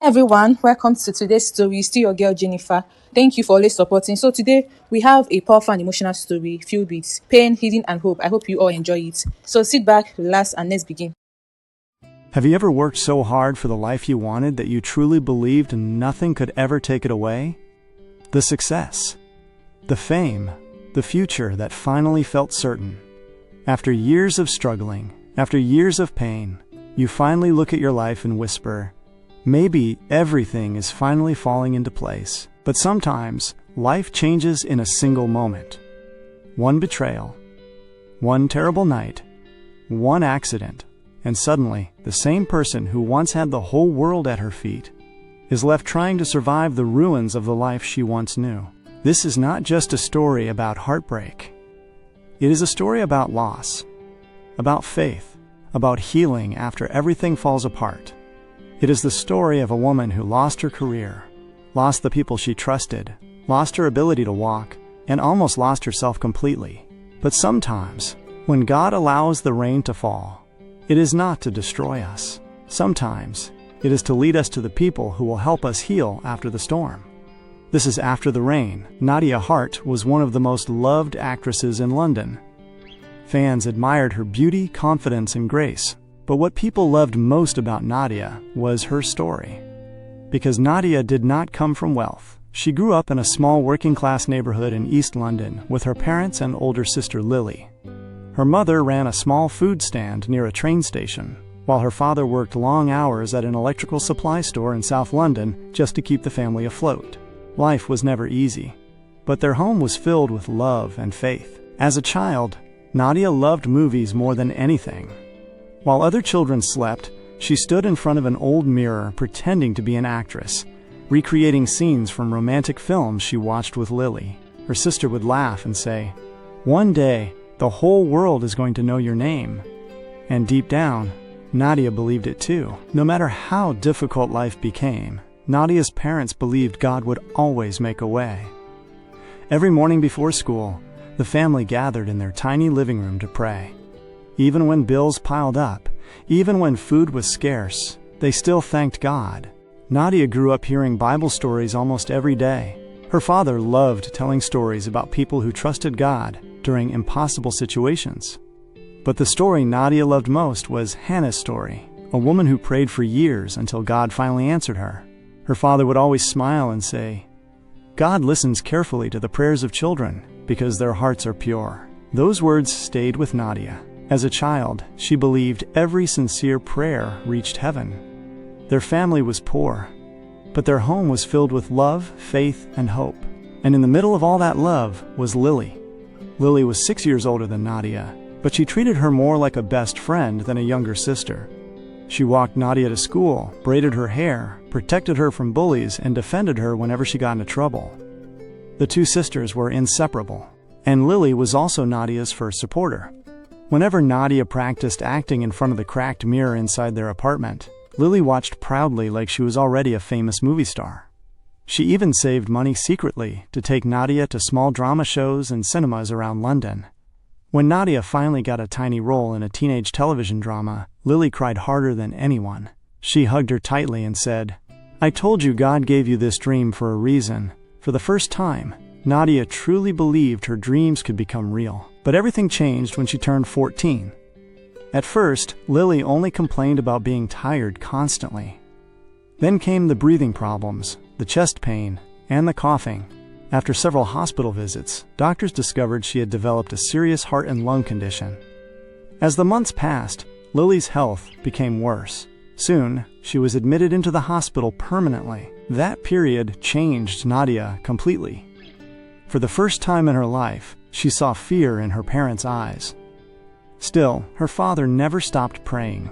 Everyone, welcome to today's story. Still your girl Jennifer. Thank you for always supporting. So today we have a powerful and emotional story filled with pain, healing, and hope. I hope you all enjoy it. So sit back, relax, and let's begin. Have you ever worked so hard for the life you wanted that you truly believed nothing could ever take it away? The success, the fame, the future that finally felt certain. After years of struggling, after years of pain, you finally look at your life and whisper, maybe everything is finally falling into place. But sometimes, life changes in a single moment. One betrayal, one terrible night, one accident, and suddenly, the same person who once had the whole world at her feet is left trying to survive the ruins of the life she once knew. This is not just a story about heartbreak. It is a story about loss, about faith, about healing after everything falls apart. It is the story of a woman who lost her career, lost the people she trusted, lost her ability to walk, and almost lost herself completely. But sometimes, when God allows the rain to fall, it is not to destroy us. Sometimes, it is to lead us to the people who will help us heal after the storm. This is After the Rain. Nadia Hart was one of the most loved actresses in London. Fans admired her beauty, confidence, and grace. But what people loved most about Nadia was her story. Because Nadia did not come from wealth. She grew up in a small working-class neighborhood in East London with her parents and older sister Lily. Her mother ran a small food stand near a train station, while her father worked long hours at an electrical supply store in South London just to keep the family afloat. Life was never easy, but their home was filled with love and faith. As a child, Nadia loved movies more than anything. While other children slept, she stood in front of an old mirror pretending to be an actress, recreating scenes from romantic films she watched with Lily. Her sister would laugh and say, "One day, the whole world is going to know your name." And deep down, Nadia believed it too. No matter how difficult life became, Nadia's parents believed God would always make a way. Every morning before school, the family gathered in their tiny living room to pray. Even when bills piled up, even when food was scarce, they still thanked God. Nadia grew up hearing Bible stories almost every day. Her father loved telling stories about people who trusted God during impossible situations. But the story Nadia loved most was Hannah's story, a woman who prayed for years until God finally answered her. Her father would always smile and say, "God listens carefully to the prayers of children because their hearts are pure." Those words stayed with Nadia. As a child, she believed every sincere prayer reached heaven. Their family was poor, but their home was filled with love, faith, and hope. And in the middle of all that love was Lily. Lily was 6 years older than Nadia, but she treated her more like a best friend than a younger sister. She walked Nadia to school, braided her hair, protected her from bullies, and defended her whenever she got into trouble. The two sisters were inseparable, and Lily was also Nadia's first supporter. Whenever Nadia practiced acting in front of the cracked mirror inside their apartment, Lily watched proudly like she was already a famous movie star. She even saved money secretly to take Nadia to small drama shows and cinemas around London. When Nadia finally got a tiny role in a teenage television drama, Lily cried harder than anyone. She hugged her tightly and said, "I told you God gave you this dream for a reason." For the first time, Nadia truly believed her dreams could become real. But everything changed when she turned 14. At first, Lily only complained about being tired constantly. Then came the breathing problems, the chest pain, and the coughing. After several hospital visits, doctors discovered she had developed a serious heart and lung condition. As the months passed, Lily's health became worse. Soon, she was admitted into the hospital permanently. That period changed Nadia completely. For the first time in her life, she saw fear in her parents' eyes. Still, her father never stopped praying.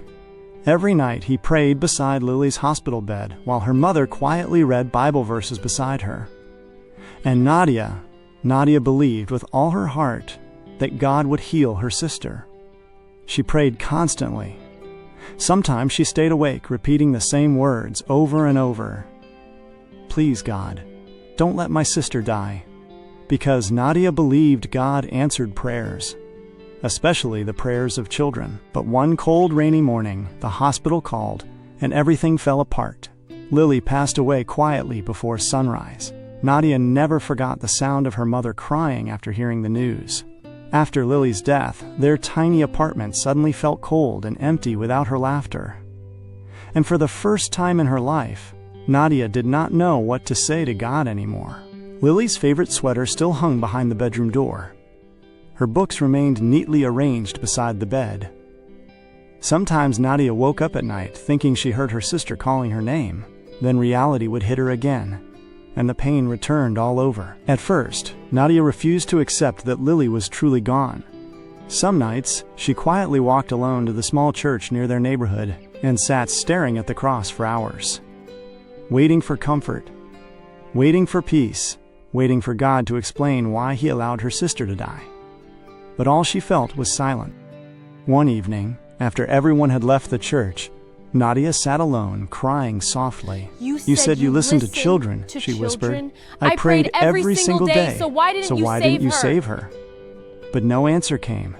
Every night he prayed beside Lily's hospital bed while her mother quietly read Bible verses beside her. And Nadia believed with all her heart that God would heal her sister. She prayed constantly. Sometimes she stayed awake, repeating the same words over and over. "Please, God, don't let my sister die." Because Nadia believed God answered prayers, especially the prayers of children. But one cold, rainy morning, the hospital called, and everything fell apart. Lily passed away quietly before sunrise. Nadia never forgot the sound of her mother crying after hearing the news. After Lily's death, their tiny apartment suddenly felt cold and empty without her laughter. And for the first time in her life, Nadia did not know what to say to God anymore. Lily's favorite sweater still hung behind the bedroom door. Her books remained neatly arranged beside the bed. Sometimes Nadia woke up at night thinking she heard her sister calling her name. Then reality would hit her again, and the pain returned all over. At first, Nadia refused to accept that Lily was truly gone. Some nights, she quietly walked alone to the small church near their neighborhood and sat staring at the cross for hours, waiting for comfort, waiting for peace, waiting for God to explain why He allowed her sister to die. But all she felt was silent. One evening, after everyone had left the church, Nadia sat alone, crying softly. You said you listened to children, she whispered. I prayed every single day, so why didn't you save her? But no answer came,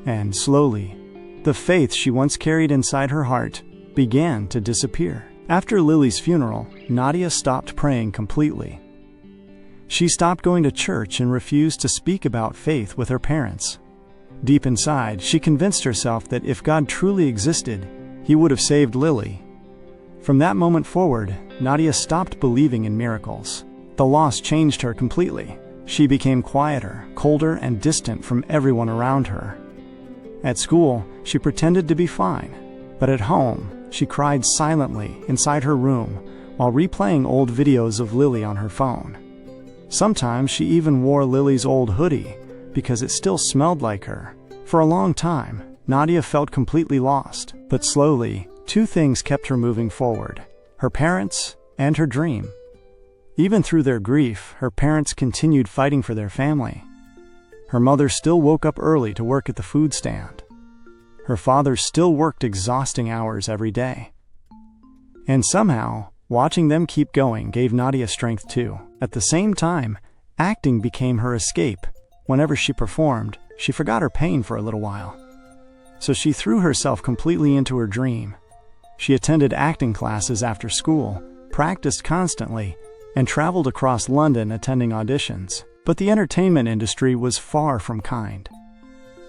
and slowly, the faith she once carried inside her heart began to disappear. After Lily's funeral, Nadia stopped praying completely. She stopped going to church and refused to speak about faith with her parents. Deep inside, she convinced herself that if God truly existed, He would have saved Lily. From that moment forward, Nadia stopped believing in miracles. The loss changed her completely. She became quieter, colder, and distant from everyone around her. At school, she pretended to be fine, but at home, she cried silently inside her room while replaying old videos of Lily on her phone. Sometimes she even wore Lily's old hoodie because it still smelled like her. For a long time, Nadia felt completely lost, but slowly, two things kept her moving forward: her parents and her dream. Even through their grief, her parents continued fighting for their family. Her mother still woke up early to work at the food stand. Her father still worked exhausting hours every day. And somehow, watching them keep going gave Nadia strength too. At the same time, acting became her escape. Whenever she performed, she forgot her pain for a little while. So she threw herself completely into her dream. She attended acting classes after school, practiced constantly, and traveled across London attending auditions. But the entertainment industry was far from kind.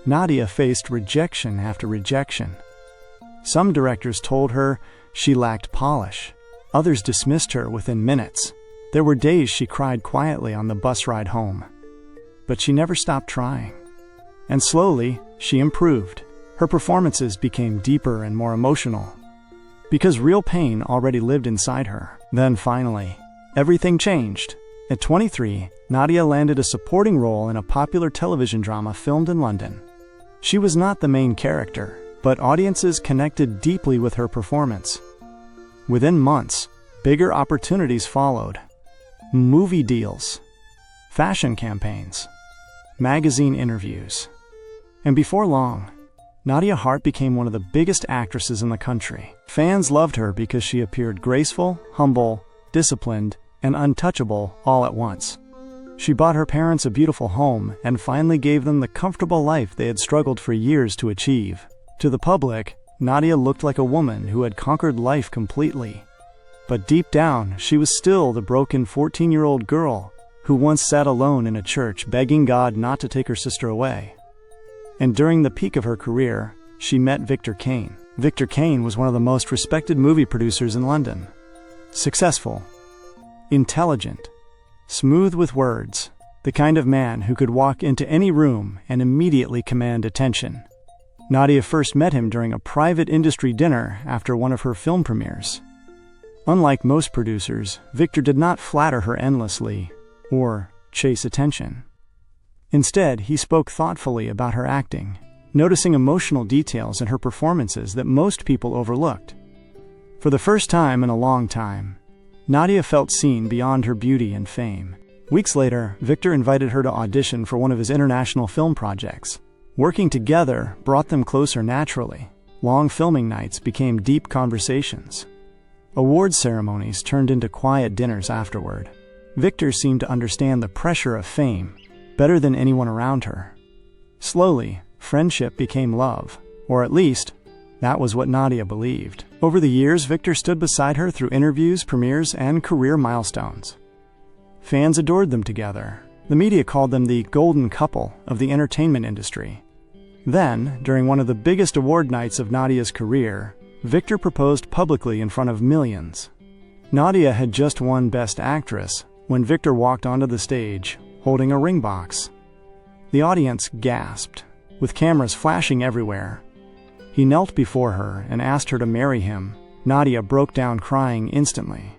Nadia faced rejection after rejection. Some directors told her she lacked polish. Others dismissed her within minutes. There were days she cried quietly on the bus ride home. But she never stopped trying. And slowly, she improved. Her performances became deeper and more emotional, because real pain already lived inside her. Then finally, everything changed. At 23, Nadia landed a supporting role in a popular television drama filmed in London. She was not the main character, but audiences connected deeply with her performance. Within months, bigger opportunities followed. Movie deals, fashion campaigns, magazine interviews. And before long, Nadia Hart became one of the biggest actresses in the country. Fans loved her because she appeared graceful, humble, disciplined, and untouchable all at once. She bought her parents a beautiful home and finally gave them the comfortable life they had struggled for years to achieve. To the public, Nadia looked like a woman who had conquered life completely. But deep down, she was still the broken 14-year-old girl who once sat alone in a church begging God not to take her sister away. And during the peak of her career, she met Victor Kane. Victor Kane was one of the most respected movie producers in London. Successful, intelligent, smooth with words, the kind of man who could walk into any room and immediately command attention. Nadia first met him during a private industry dinner after one of her film premieres. Unlike most producers, Victor did not flatter her endlessly or chase attention. Instead, he spoke thoughtfully about her acting, noticing emotional details in her performances that most people overlooked. For the first time in a long time, Nadia felt seen beyond her beauty and fame. Weeks later, Victor invited her to audition for one of his international film projects. Working together brought them closer naturally. Long filming nights became deep conversations. Awards ceremonies turned into quiet dinners afterward. Victor seemed to understand the pressure of fame better than anyone around her. Slowly, friendship became love, or at least, that was what Nadia believed. Over the years, Victor stood beside her through interviews, premieres, and career milestones. Fans adored them together. The media called them the golden couple of the entertainment industry. Then, during one of the biggest award nights of Nadia's career, Victor proposed publicly in front of millions. Nadia had just won Best Actress when Victor walked onto the stage, holding a ring box. The audience gasped, with cameras flashing everywhere. He knelt before her and asked her to marry him. Nadia broke down crying instantly.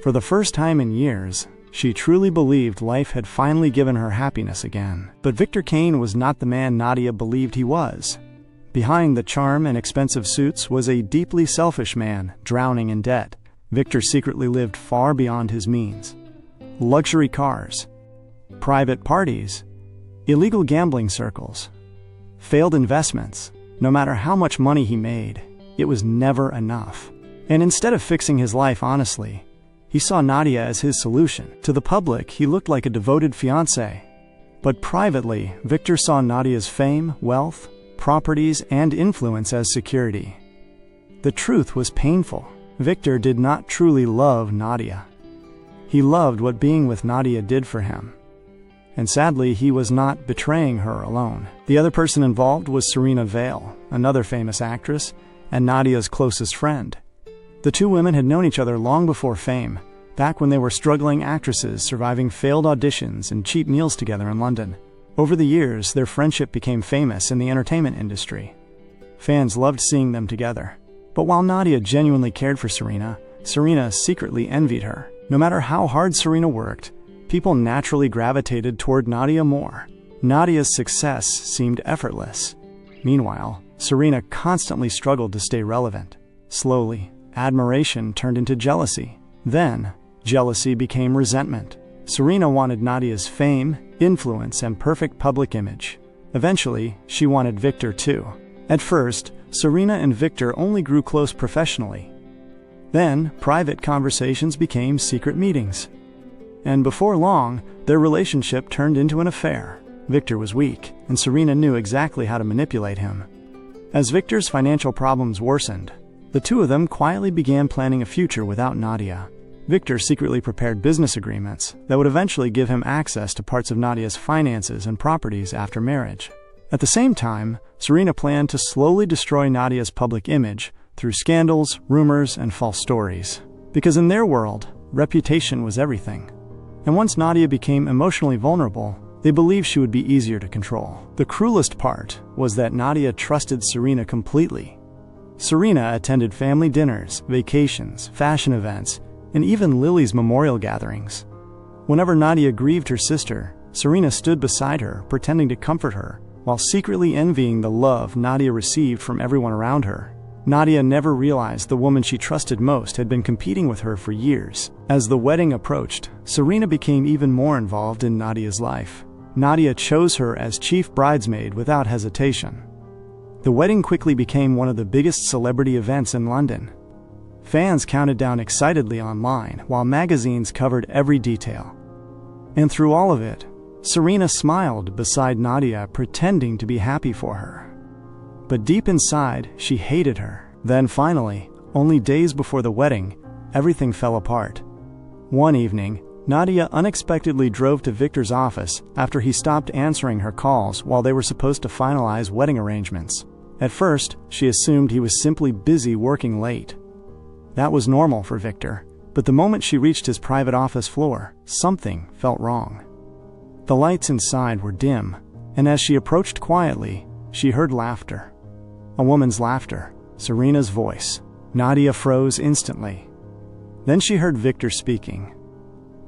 For the first time in years, she truly believed life had finally given her happiness again. But Victor Kane was not the man Nadia believed he was. Behind the charm and expensive suits was a deeply selfish man, drowning in debt. Victor secretly lived far beyond his means. Luxury cars, private parties, illegal gambling circles, failed investments. No matter how much money he made, it was never enough. And instead of fixing his life honestly, he saw Nadia as his solution. To the public, he looked like a devoted fiancé. But privately, Victor saw Nadia's fame, wealth, properties, and influence as security. The truth was painful. Victor did not truly love Nadia. He loved what being with Nadia did for him. And sadly, he was not betraying her alone. The other person involved was Serena Vale, another famous actress, and Nadia's closest friend. The two women had known each other long before fame, back when they were struggling actresses surviving failed auditions and cheap meals together in London. Over the years, their friendship became famous in the entertainment industry. Fans loved seeing them together. But while Nadia genuinely cared for Serena, Serena secretly envied her. No matter how hard Serena worked, people naturally gravitated toward Nadia more. Nadia's success seemed effortless. Meanwhile, Serena constantly struggled to stay relevant. Slowly, admiration turned into jealousy. Then, jealousy became resentment. Serena wanted Nadia's fame, influence, and perfect public image. Eventually, she wanted Victor too. At first, Serena and Victor only grew close professionally. Then, private conversations became secret meetings. And before long, their relationship turned into an affair. Victor was weak, and Serena knew exactly how to manipulate him. As Victor's financial problems worsened, the two of them quietly began planning a future without Nadia. Victor secretly prepared business agreements that would eventually give him access to parts of Nadia's finances and properties after marriage. At the same time, Serena planned to slowly destroy Nadia's public image through scandals, rumors, and false stories. Because in their world, reputation was everything. And once Nadia became emotionally vulnerable, they believed she would be easier to control. The cruelest part was that Nadia trusted Serena completely. Serena attended family dinners, vacations, fashion events, and even Lily's memorial gatherings. Whenever Nadia grieved her sister, Serena stood beside her, pretending to comfort her, while secretly envying the love Nadia received from everyone around her. Nadia never realized the woman she trusted most had been competing with her for years. As the wedding approached, Serena became even more involved in Nadia's life. Nadia chose her as chief bridesmaid without hesitation. The wedding quickly became one of the biggest celebrity events in London. Fans counted down excitedly online, while magazines covered every detail. And through all of it, Serena smiled beside Nadia, pretending to be happy for her. But deep inside, she hated her. Then finally, only days before the wedding, everything fell apart. One evening, Nadia unexpectedly drove to Victor's office after he stopped answering her calls while they were supposed to finalize wedding arrangements. At first, she assumed he was simply busy working late. That was normal for Victor, but the moment she reached his private office floor, something felt wrong. The lights inside were dim, and as she approached quietly, she heard laughter. A woman's laughter, Serena's voice. Nadia froze instantly. Then she heard Victor speaking.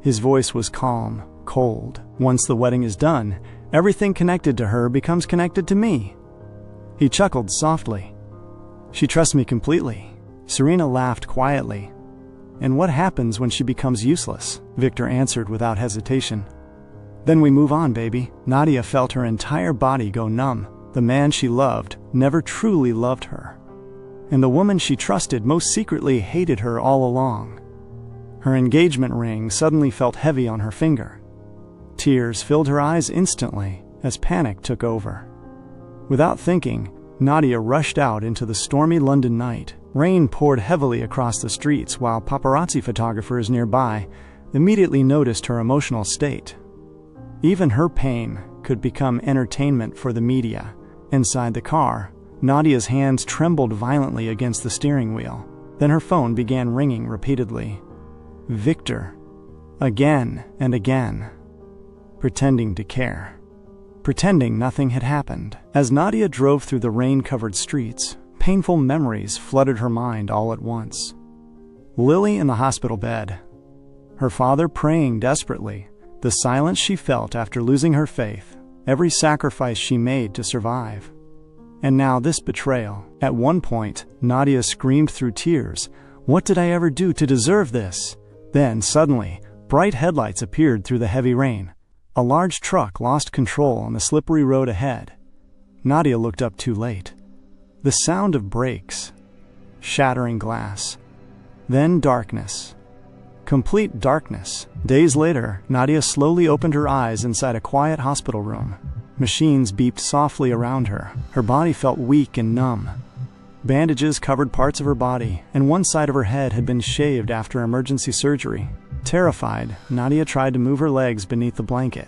His voice was calm, cold. Once the wedding is done, everything connected to her becomes connected to me. He chuckled softly. She trusts me completely. Serena laughed quietly. And what happens when she becomes useless? Victor answered without hesitation. Then we move on, baby. Nadia felt her entire body go numb. The man she loved never truly loved her. And the woman she trusted most secretly hated her all along. Her engagement ring suddenly felt heavy on her finger. Tears filled her eyes instantly as panic took over. Without thinking, Nadia rushed out into the stormy London night. Rain poured heavily across the streets while paparazzi photographers nearby immediately noticed her emotional state. Even her pain could become entertainment for the media. Inside the car, Nadia's hands trembled violently against the steering wheel. Then her phone began ringing repeatedly. Victor. Again and again. Pretending to care. Pretending nothing had happened. As Nadia drove through the rain-covered streets, painful memories flooded her mind all at once. Lily in the hospital bed. Her father praying desperately. The silence she felt after losing her faith. Every sacrifice she made to survive. And now this betrayal. At one point, Nadia screamed through tears, "What did I ever do to deserve this?" Then, suddenly, bright headlights appeared through the heavy rain. A large truck lost control on the slippery road ahead. Nadia looked up too late. The sound of brakes. Shattering glass. Then darkness. Complete darkness. Days later, Nadia slowly opened her eyes inside a quiet hospital room. Machines beeped softly around her. Her body felt weak and numb. Bandages covered parts of her body, and one side of her head had been shaved after emergency surgery. Terrified, Nadia tried to move her legs beneath the blanket.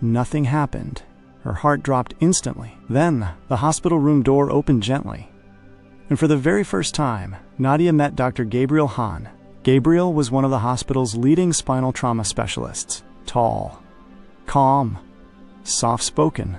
Nothing happened. Her heart dropped instantly. Then, the hospital room door opened gently. And for the very first time, Nadia met Dr. Gabriel Hahn. Gabriel was one of the hospital's leading spinal trauma specialists. Tall, calm, soft-spoken,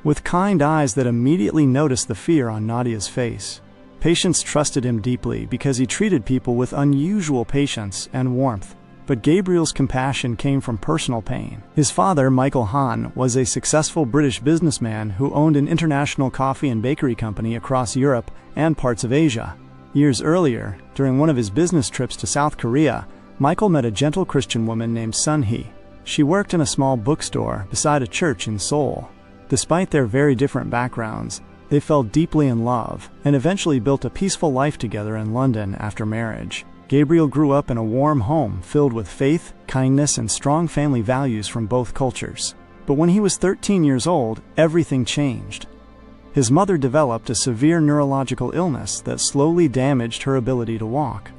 with kind eyes that immediately noticed the fear on Nadia's face. Patients trusted him deeply because he treated people with unusual patience and warmth. But Gabriel's compassion came from personal pain. His father, Michael Hahn, was a successful British businessman who owned an international coffee and bakery company across Europe and parts of Asia. Years earlier, during one of his business trips to South Korea, Michael met a gentle Christian woman named Sun-hee. She worked in a small bookstore beside a church in Seoul. Despite their very different backgrounds, they fell deeply in love and eventually built a peaceful life together in London after marriage. Gabriel grew up in a warm home filled with faith, kindness, and strong family values from both cultures. But when he was 13 years old, everything changed. His mother developed a severe neurological illness that slowly damaged her ability to walk.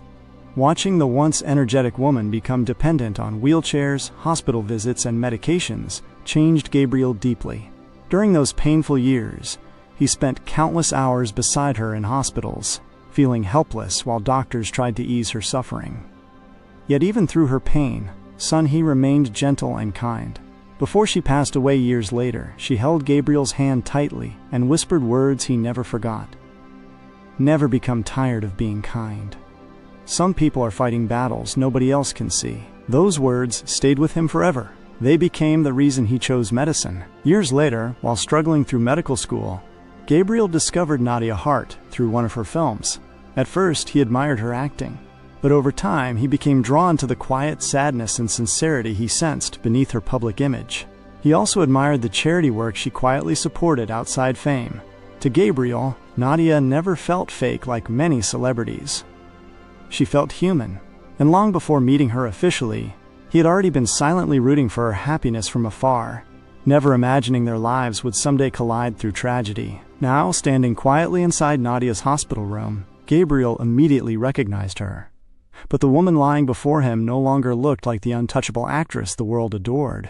Watching the once energetic woman become dependent on wheelchairs, hospital visits, and medications changed Gabriel deeply. During those painful years, he spent countless hours beside her in hospitals, feeling helpless while doctors tried to ease her suffering. Yet even through her pain, Sun-hee remained gentle and kind. Before she passed away years later, she held Gabriel's hand tightly and whispered words he never forgot. Never become tired of being kind. Some people are fighting battles nobody else can see. Those words stayed with him forever. They became the reason he chose medicine. Years later, while struggling through medical school, Gabriel discovered Nadia Hart through one of her films. At first, he admired her acting, but over time, he became drawn to the quiet sadness and sincerity he sensed beneath her public image. He also admired the charity work she quietly supported outside fame. To Gabriel, Nadia never felt fake like many celebrities. She felt human, and long before meeting her officially, he had already been silently rooting for her happiness from afar, never imagining their lives would someday collide through tragedy. Now, standing quietly inside Nadia's hospital room, Gabriel immediately recognized her. But the woman lying before him no longer looked like the untouchable actress the world adored.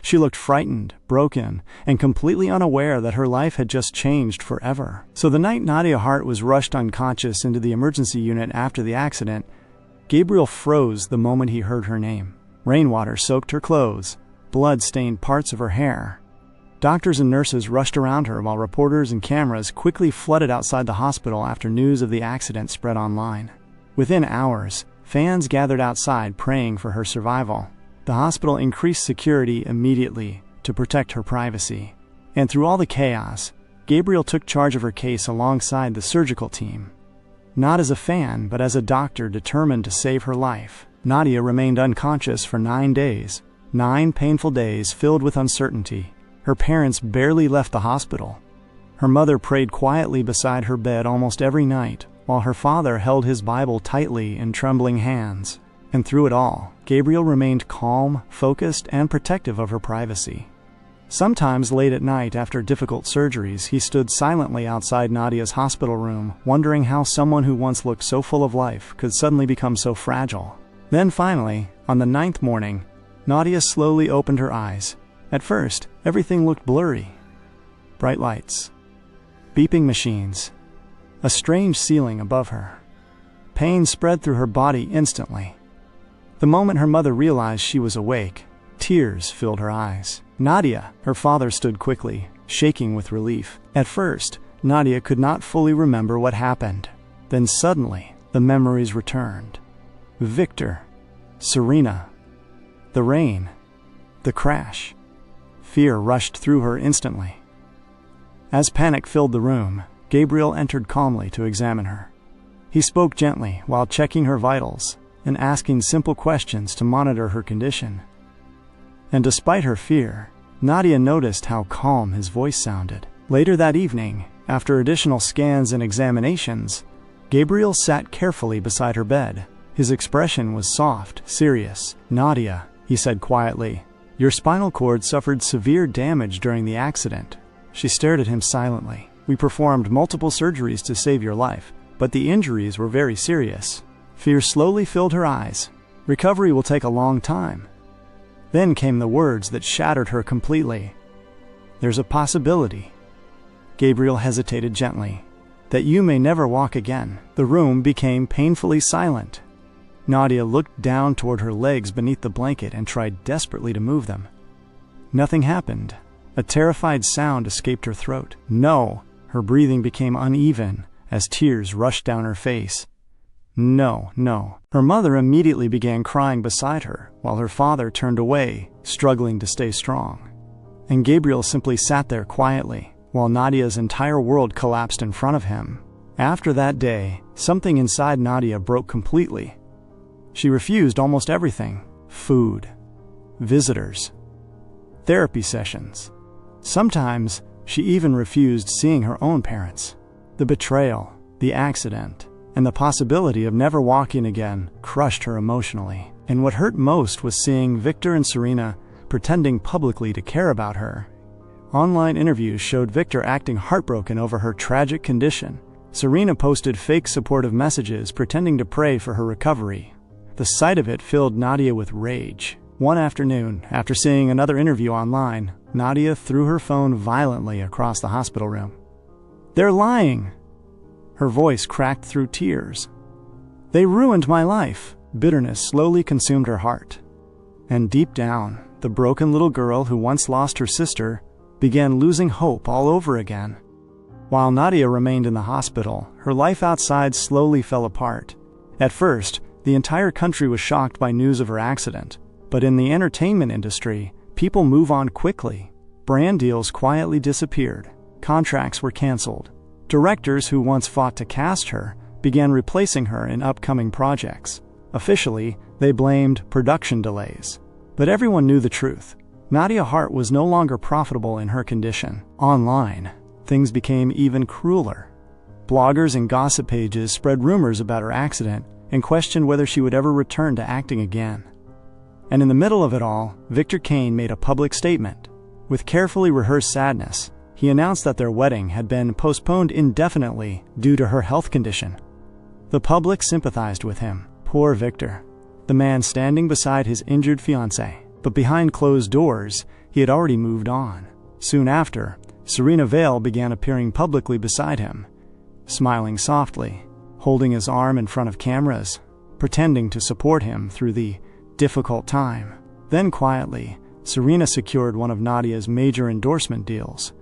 She looked frightened, broken, and completely unaware that her life had just changed forever. So the night Nadia Hart was rushed unconscious into the emergency unit after the accident, Gabriel froze the moment he heard her name. Rainwater soaked her clothes. Blood stained parts of her hair. Doctors and nurses rushed around her while reporters and cameras quickly flooded outside the hospital after news of the accident spread online. Within hours, fans gathered outside praying for her survival. The hospital increased security immediately to protect her privacy. And through all the chaos, Gabriel took charge of her case alongside the surgical team. Not as a fan, but as a doctor determined to save her life. Nadia remained unconscious for 9 days. 9 painful days filled with uncertainty. Her parents barely left the hospital. Her mother prayed quietly beside her bed almost every night, while her father held his Bible tightly in trembling hands. And through it all, Gabriel remained calm, focused, and protective of her privacy. Sometimes late at night after difficult surgeries, he stood silently outside Nadia's hospital room, wondering how someone who once looked so full of life could suddenly become so fragile. Then finally, on the 9th morning, Nadia slowly opened her eyes. At first, everything looked blurry. Bright lights, beeping machines, a strange ceiling above her. Pain spread through her body instantly. The moment her mother realized she was awake, tears filled her eyes. Nadia, her father, stood quickly, shaking with relief. At first, Nadia could not fully remember what happened. Then suddenly, the memories returned. Victor, Serena, the rain, the crash. Fear rushed through her instantly. As panic filled the room, Gabriel entered calmly to examine her. He spoke gently while checking her vitals and asking simple questions to monitor her condition. And despite her fear, Nadia noticed how calm his voice sounded. Later that evening, after additional scans and examinations, Gabriel sat carefully beside her bed. His expression was soft, serious. "Nadia," he said quietly, "your spinal cord suffered severe damage during the accident." She stared at him silently. "We performed multiple surgeries to save your life, but the injuries were very serious." Fear slowly filled her eyes. "Recovery will take a long time." Then came the words that shattered her completely. "There's a possibility." Gabriel hesitated gently. "That you may never walk again." The room became painfully silent. Nadia looked down toward her legs beneath the blanket and tried desperately to move them. Nothing happened. A terrified sound escaped her throat. "No!" Her breathing became uneven as tears rushed down her face. "No, no." Her mother immediately began crying beside her, while her father turned away, struggling to stay strong. And Gabriel simply sat there quietly, while Nadia's entire world collapsed in front of him. After that day, something inside Nadia broke completely. She refused almost everything: food, visitors, therapy sessions. Sometimes, she even refused seeing her own parents. The betrayal, the accident, and the possibility of never walking again crushed her emotionally. And what hurt most was seeing Victor and Serena pretending publicly to care about her. Online interviews showed Victor acting heartbroken over her tragic condition. Serena posted fake supportive messages pretending to pray for her recovery. The sight of it filled Nadia with rage. One afternoon, after seeing another interview online, Nadia threw her phone violently across the hospital room. "They're lying!" Her voice cracked through tears. "They ruined my life." Bitterness slowly consumed her heart. And deep down, the broken little girl who once lost her sister began losing hope all over again. While Nadia remained in the hospital, her life outside slowly fell apart. At first, the entire country was shocked by news of her accident. But in the entertainment industry, people move on quickly. Brand deals quietly disappeared. Contracts were canceled. Directors who once fought to cast her began replacing her in upcoming projects. Officially, they blamed production delays. But everyone knew the truth. Nadia Hart was no longer profitable in her condition. Online, things became even crueler. Bloggers and gossip pages spread rumors about her accident and questioned whether she would ever return to acting again. And in the middle of it all, Victor Kane made a public statement. With carefully rehearsed sadness, he announced that their wedding had been postponed indefinitely due to her health condition. The public sympathized with him. Poor Victor, the man standing beside his injured fiancée. But behind closed doors, he had already moved on. Soon after, Serena Vale began appearing publicly beside him, smiling softly, holding his arm in front of cameras, pretending to support him through the difficult time. Then quietly, Serena secured one of Nadia's major endorsement deals,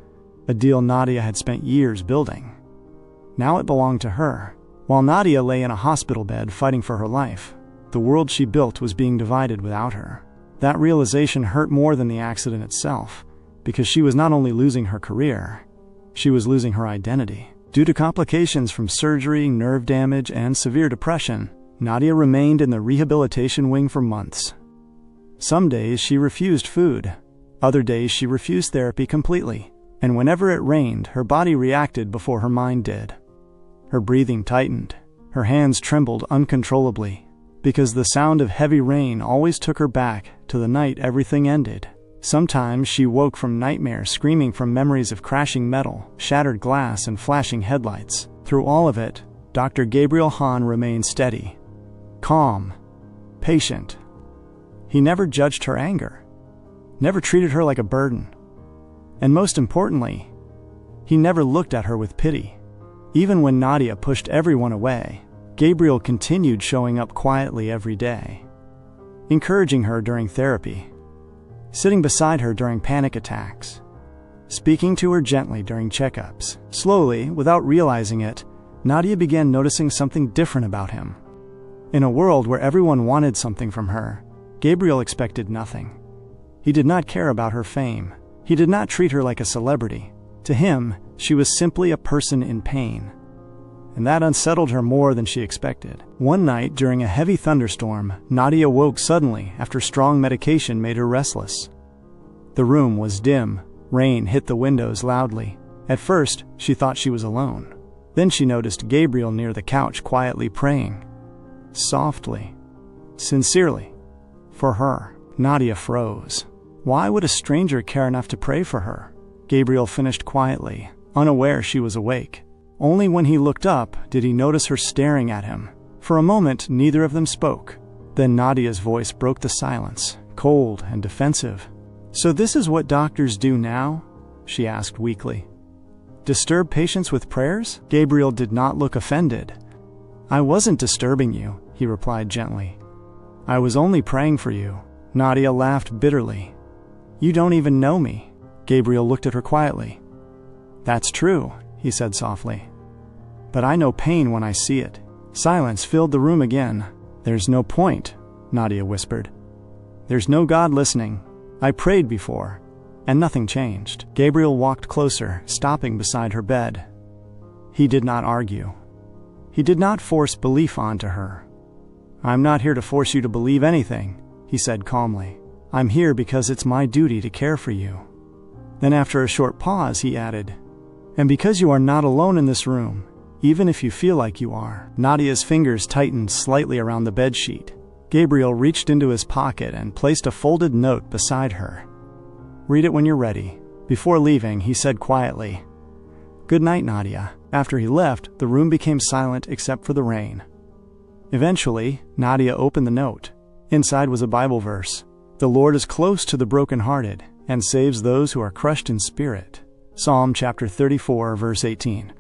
a deal Nadia had spent years building. Now it belonged to her. While Nadia lay in a hospital bed fighting for her life, the world she built was being divided without her. That realization hurt more than the accident itself, because she was not only losing her career, she was losing her identity. Due to complications from surgery, nerve damage, and severe depression, Nadia remained in the rehabilitation wing for months. Some days she refused food. Other days she refused therapy completely. And whenever it rained, her body reacted before her mind did. Her breathing tightened. Her hands trembled uncontrollably, because the sound of heavy rain always took her back to the night everything ended. Sometimes she woke from nightmares screaming from memories of crashing metal, shattered glass, and flashing headlights. Through all of it, Dr. Gabriel Hahn remained steady, calm, patient. He never judged her anger, never treated her like a burden. And most importantly, he never looked at her with pity. Even when Nadia pushed everyone away, Gabriel continued showing up quietly every day, encouraging her during therapy, sitting beside her during panic attacks, speaking to her gently during checkups. Slowly, without realizing it, Nadia began noticing something different about him. In a world where everyone wanted something from her, Gabriel expected nothing. He did not care about her fame. He did not treat her like a celebrity. To him, she was simply a person in pain. And that unsettled her more than she expected. One night, during a heavy thunderstorm, Nadia woke suddenly after strong medication made her restless. The room was dim. Rain hit the windows loudly. At first, she thought she was alone. Then she noticed Gabriel near the couch quietly praying. Softly, sincerely, for her. Nadia froze. Why would a stranger care enough to pray for her? Gabriel finished quietly, unaware she was awake. Only when he looked up did he notice her staring at him. For a moment, neither of them spoke. Then Nadia's voice broke the silence, cold and defensive. "So this is what doctors do now?" she asked weakly. "Disturb patients with prayers?" Gabriel did not look offended. "I wasn't disturbing you," he replied gently. "I was only praying for you." Nadia laughed bitterly. "You don't even know me." Gabriel looked at her quietly. "That's true," he said softly. "But I know pain when I see it." Silence filled the room again. "There's no point," Nadia whispered. "There's no God listening. I prayed before, and nothing changed." Gabriel walked closer, stopping beside her bed. He did not argue. He did not force belief onto her. "I'm not here to force you to believe anything," he said calmly. "I'm here because it's my duty to care for you." Then after a short pause, he added, "And because you are not alone in this room, even if you feel like you are." Nadia's fingers tightened slightly around the bedsheet. Gabriel reached into his pocket and placed a folded note beside her. "Read it when you're ready." Before leaving, he said quietly, "Good night, Nadia." After he left, the room became silent except for the rain. Eventually, Nadia opened the note. Inside was a Bible verse. "The Lord is close to the brokenhearted and saves those who are crushed in spirit." Psalm chapter 34, verse 18.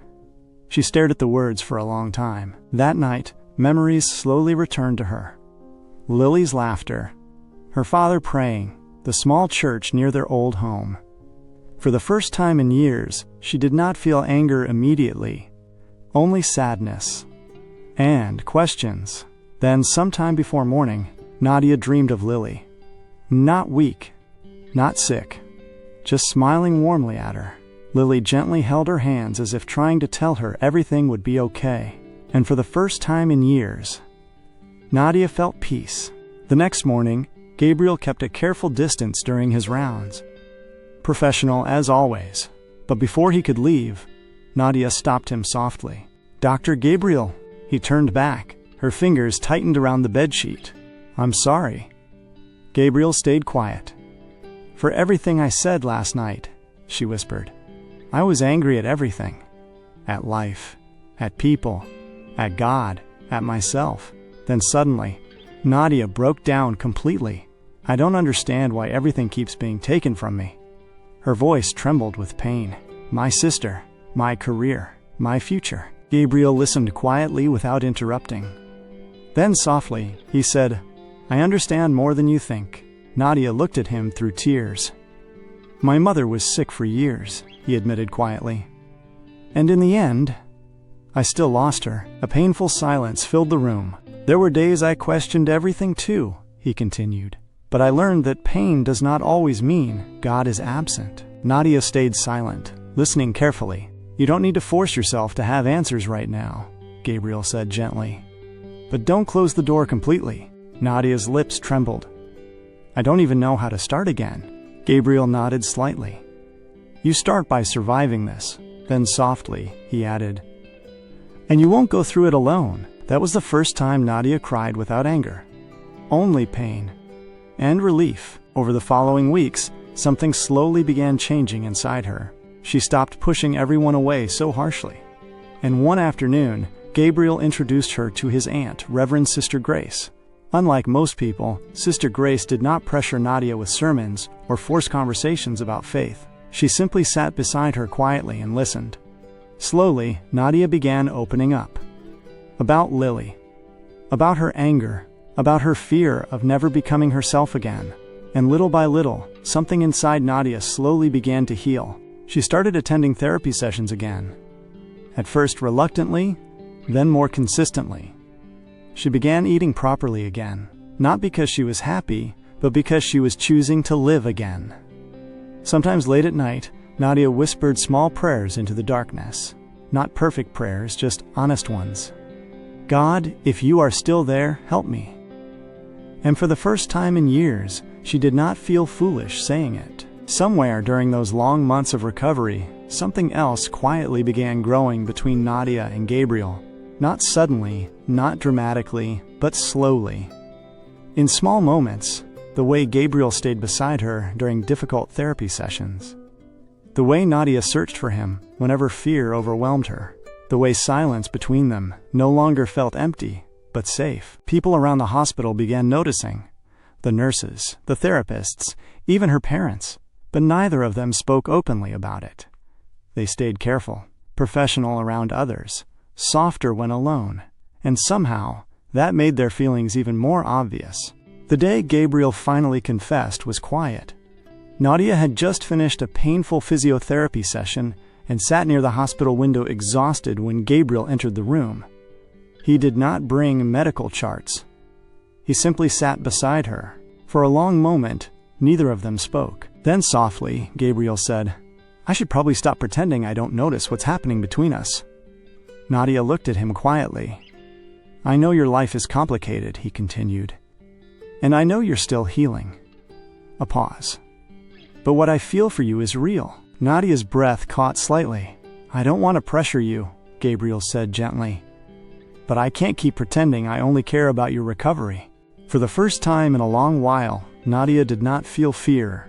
She stared at the words for a long time. That night, memories slowly returned to her. Lily's laughter, her father praying, the small church near their old home. For the first time in years, she did not feel anger immediately, only sadness and questions. Then, sometime before morning, Nadia dreamed of Lily. Not weak, not sick, just smiling warmly at her. Lily gently held her hands as if trying to tell her everything would be okay. And for the first time in years, Nadia felt peace. The next morning, Gabriel kept a careful distance during his rounds. Professional as always. But before he could leave, Nadia stopped him softly. "Dr. Gabriel." He turned back. Her fingers tightened around the bedsheet. "I'm sorry." Gabriel stayed quiet. "For everything I said last night," she whispered. "I was angry at everything. At life, at people, at God, at myself." Then suddenly, Nadia broke down completely. "I don't understand why everything keeps being taken from me." Her voice trembled with pain. "My sister, my career, my future." Gabriel listened quietly without interrupting. Then softly, he said, "I understand more than you think." Nadia looked at him through tears. "My mother was sick for years," he admitted quietly. "And in the end, I still lost her." A painful silence filled the room. "There were days I questioned everything too," he continued. "But I learned that pain does not always mean God is absent." Nadia stayed silent, listening carefully. "You don't need to force yourself to have answers right now," Gabriel said gently. "But don't close the door completely." Nadia's lips trembled. "I don't even know how to start again." Gabriel nodded slightly. "You start by surviving this." Then softly, he added, "And you won't go through it alone." That was the first time Nadia cried without anger. Only pain and relief. Over the following weeks, something slowly began changing inside her. She stopped pushing everyone away so harshly. And one afternoon, Gabriel introduced her to his aunt, Reverend Sister Grace. Unlike most people, Sister Grace did not pressure Nadia with sermons or force conversations about faith. She simply sat beside her quietly and listened. Slowly, Nadia began opening up. About Lily. About her anger. About her fear of never becoming herself again. And little by little, something inside Nadia slowly began to heal. She started attending therapy sessions again. At first reluctantly, then more consistently. She began eating properly again, not because she was happy, but because she was choosing to live again. Sometimes late at night, Nadia whispered small prayers into the darkness. Not perfect prayers, just honest ones. God, if you are still there, help me. And for the first time in years, she did not feel foolish saying it. Somewhere during those long months of recovery, something else quietly began growing between Nadia and Gabriel. Not suddenly, not dramatically, but slowly. In small moments, the way Gabriel stayed beside her during difficult therapy sessions. The way Nadia searched for him whenever fear overwhelmed her. The way silence between them no longer felt empty, but safe. People around the hospital began noticing. The nurses, the therapists, even her parents. But neither of them spoke openly about it. They stayed careful, professional around others, softer when alone, and somehow that made their feelings even more obvious. The day Gabriel finally confessed was quiet. Nadia had just finished a painful physiotherapy session and sat near the hospital window exhausted when Gabriel entered the room. He did not bring medical charts. He simply sat beside her. For a long moment, neither of them spoke. Then softly, Gabriel said, "I should probably stop pretending I don't notice what's happening between us." Nadia looked at him quietly. "I know your life is complicated," he continued. "And I know you're still healing." A pause. "But what I feel for you is real." Nadia's breath caught slightly. "I don't want to pressure you," Gabriel said gently. "But I can't keep pretending I only care about your recovery." For the first time in a long while, Nadia did not feel fear,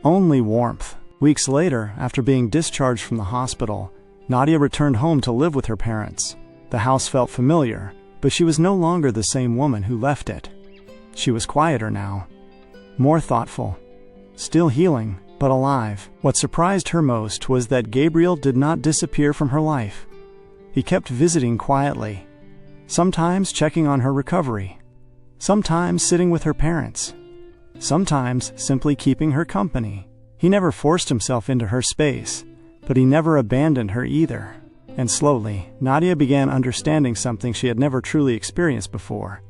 only warmth. Weeks later, after being discharged from the hospital, Nadia returned home to live with her parents. The house felt familiar, but she was no longer the same woman who left it. She was quieter now, more thoughtful, still healing, but alive. What surprised her most was that Gabriel did not disappear from her life. He kept visiting quietly, sometimes checking on her recovery, sometimes sitting with her parents, sometimes simply keeping her company. He never forced himself into her space, but he never abandoned her either. And slowly, Nadia began understanding something she had never truly experienced before.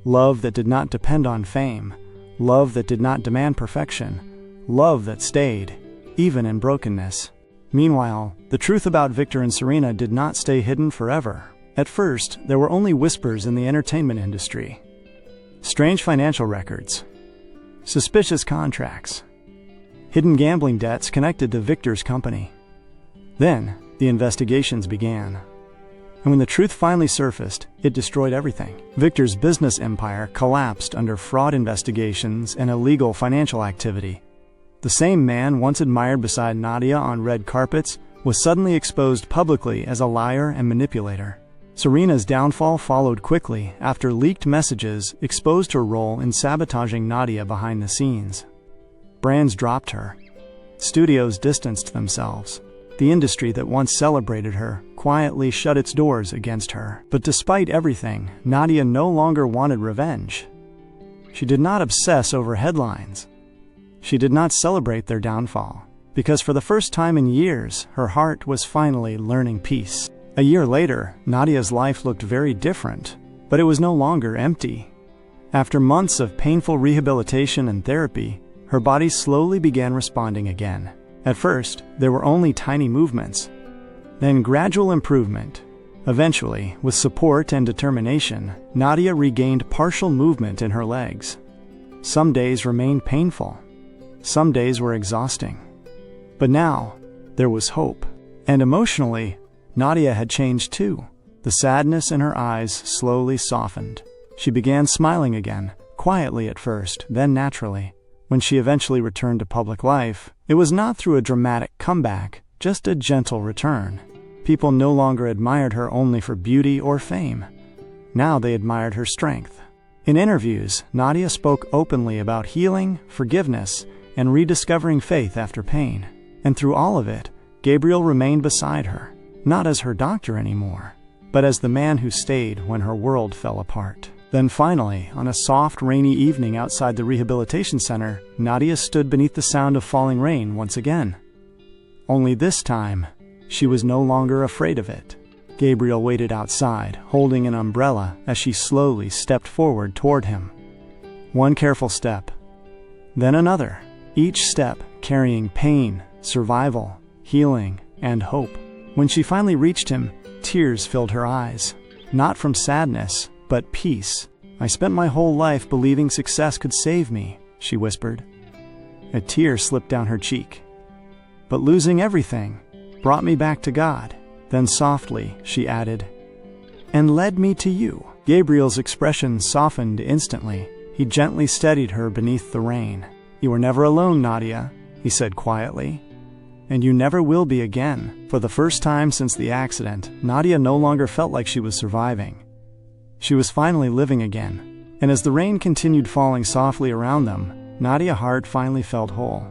Love that did not depend on fame, love that did not demand perfection, love that stayed, even in brokenness. Meanwhile, the truth about Victor and Serena did not stay hidden forever. At first, there were only whispers in the entertainment industry. Strange financial records, suspicious contracts, hidden gambling debts connected to Victor's company. Then, the investigations began. And when the truth finally surfaced, it destroyed everything. Victor's business empire collapsed under fraud investigations and illegal financial activity. The same man once admired beside Nadia on red carpets was suddenly exposed publicly as a liar and manipulator. Serena's downfall followed quickly after leaked messages exposed her role in sabotaging Nadia behind the scenes. Brands dropped her. Studios distanced themselves. The industry that once celebrated her quietly shut its doors against her. But despite everything, Nadia no longer wanted revenge. She did not obsess over headlines. She did not celebrate their downfall, because for the first time in years, her heart was finally learning peace. A year later, Nadia's life looked very different, but it was no longer empty. After months of painful rehabilitation and therapy, her body slowly began responding again. At first, there were only tiny movements, then gradual improvement. Eventually, with support and determination, Nadia regained partial movement in her legs. Some days remained painful. Some days were exhausting. But now, there was hope. And emotionally, Nadia had changed too. The sadness in her eyes slowly softened. She began smiling again, quietly at first, then naturally. When she eventually returned to public life, it was not through a dramatic comeback, just a gentle return. People no longer admired her only for beauty or fame. Now they admired her strength. In interviews, Nadia spoke openly about healing, forgiveness, and rediscovering faith after pain. And through all of it, Gabriel remained beside her, not as her doctor anymore, but as the man who stayed when her world fell apart. Then finally, on a soft, rainy evening outside the rehabilitation center, Nadia stood beneath the sound of falling rain once again. Only this time, she was no longer afraid of it. Gabriel waited outside, holding an umbrella as she slowly stepped forward toward him. One careful step, then another, each step carrying pain, survival, healing, and hope. When she finally reached him, tears filled her eyes. Not from sadness, but peace. "I spent my whole life believing success could save me," she whispered. A tear slipped down her cheek. "But losing everything brought me back to God." Then softly, she added, "and led me to you." Gabriel's expression softened instantly. He gently steadied her beneath the rain. "You are never alone, Nadia," he said quietly. "And you never will be again." For the first time since the accident, Nadia no longer felt like she was surviving. She was finally living again. And as the rain continued falling softly around them, Nadia Hart finally felt whole.